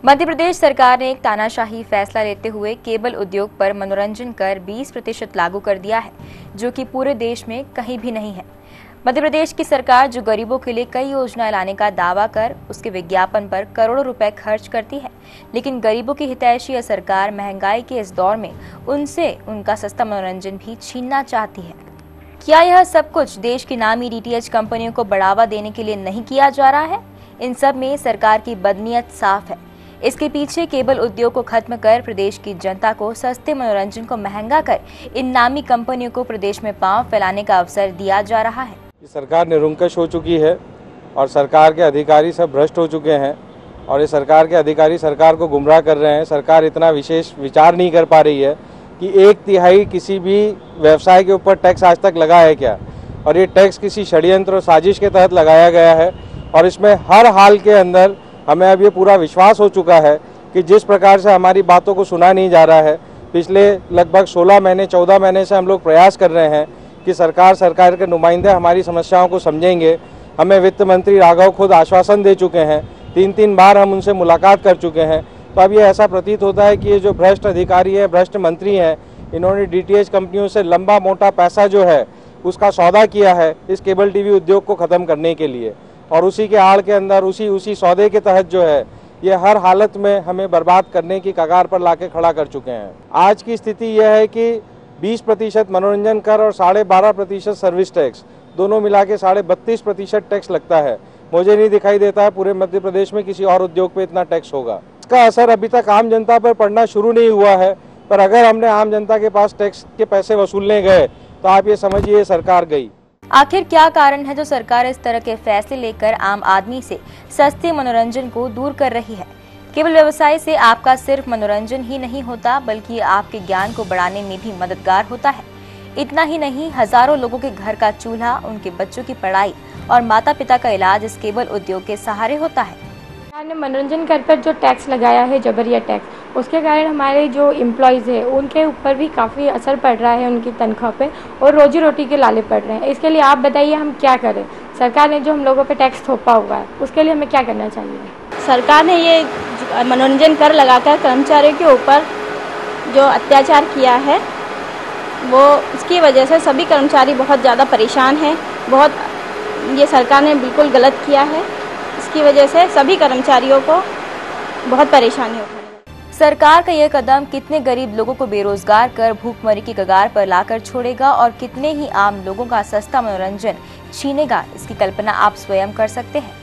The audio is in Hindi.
मध्य प्रदेश सरकार ने एक तानाशाही फैसला लेते हुए केबल उद्योग पर मनोरंजन कर 20% लागू कर दिया है, जो कि पूरे देश में कहीं भी नहीं है। मध्य प्रदेश की सरकार जो गरीबों के लिए कई योजनाएं लाने का दावा कर उसके विज्ञापन पर करोड़ों रुपए खर्च करती है, लेकिन गरीबों की हितैषी यह सरकार महंगाई के इस दौर में उनसे उनका सस्ता मनोरंजन भी छीनना चाहती है। क्या यह सब कुछ देश की नामी डीटीएच कंपनियों को बढ़ावा देने के लिए नहीं किया जा रहा है? इन सब में सरकार की बदनीयत साफ है। इसके पीछे केबल उद्योग को खत्म कर प्रदेश की जनता को सस्ते मनोरंजन को महंगा कर इन नामी कंपनियों को प्रदेश में पांव फैलाने का अवसर दिया जा रहा है। सरकार निरंकुश हो चुकी है और सरकार के अधिकारी सब भ्रष्ट हो चुके हैं और ये सरकार के अधिकारी सरकार को गुमराह कर रहे हैं। सरकार इतना विशेष विचार नहीं कर पा रही है कि 1/3 किसी भी व्यवसाय के ऊपर टैक्स आज तक लगा है क्या, और ये टैक्स किसी षड्यंत्र और साजिश के तहत लगाया गया है। और इसमें हर हाल के अंदर हमें अब ये पूरा विश्वास हो चुका है कि जिस प्रकार से हमारी बातों को सुना नहीं जा रहा है, पिछले लगभग 16 महीने 14 महीने से हम लोग प्रयास कर रहे हैं कि सरकार के नुमाइंदे हमारी समस्याओं को समझेंगे। हमें वित्त मंत्री राघव खुद आश्वासन दे चुके हैं, 3-3 बार हम उनसे मुलाकात कर चुके हैं। तो अब ये ऐसा प्रतीत होता है कि ये जो भ्रष्ट अधिकारी है, भ्रष्ट मंत्री हैं, इन्होंने डीटीएच कंपनियों से लंबा मोटा पैसा जो है उसका सौदा किया है इस केबल टीवी उद्योग को ख़त्म करने के लिए, और उसी के आड़ के अंदर उसी सौदे के तहत जो है ये हर हालत में हमें बर्बाद करने की कगार पर लाके खड़ा कर चुके हैं। आज की स्थिति यह है कि 20% मनोरंजन कर और 12.5% सर्विस टैक्स, दोनों मिला के 32.5% टैक्स लगता है। मुझे नहीं दिखाई देता है पूरे मध्य प्रदेश में किसी और उद्योग पे इतना टैक्स होगा। इसका असर अभी तक आम जनता पर पड़ना शुरू नहीं हुआ है, पर अगर हमने आम जनता के पास टैक्स के पैसे वसूलने गए तो आप ये समझिए सरकार गई। आखिर क्या कारण है जो सरकार इस तरह के फैसले लेकर आम आदमी से सस्ते मनोरंजन को दूर कर रही है? केवल व्यवसाय से आपका सिर्फ मनोरंजन ही नहीं होता, बल्कि आपके ज्ञान को बढ़ाने में भी मददगार होता है। इतना ही नहीं, हजारों लोगों के घर का चूल्हा, उनके बच्चों की पढ़ाई और माता पिता का इलाज इस केबल उद्योग के सहारे होता है। सरकार ने मनोरंजन कर पर जो टैक्स लगाया है, जबरिया टैक्स, उसके कारण हमारे जो एम्प्लॉयज़ है उनके ऊपर भी काफ़ी असर पड़ रहा है, उनकी तनख्वाह पे, और रोजी रोटी के लाले पड़ रहे हैं। इसके लिए आप बताइए हम क्या करें? सरकार ने जो हम लोगों पे टैक्स थोपा हुआ है उसके लिए हमें क्या करना चाहिए? सरकार ने ये मनोरंजन कर लगाकर कर्मचारियों के ऊपर जो अत्याचार किया है वो उसकी वजह से सभी कर्मचारी बहुत ज़्यादा परेशान हैं। ये सरकार ने बिल्कुल गलत किया है। इसकी वजह से सभी कर्मचारियों को बहुत परेशानी होती है। सरकार का यह कदम कितने गरीब लोगों को बेरोजगार कर भूखमरी की कगार पर लाकर छोड़ेगा और कितने ही आम लोगों का सस्ता मनोरंजन छीनेगा, इसकी कल्पना आप स्वयं कर सकते हैं।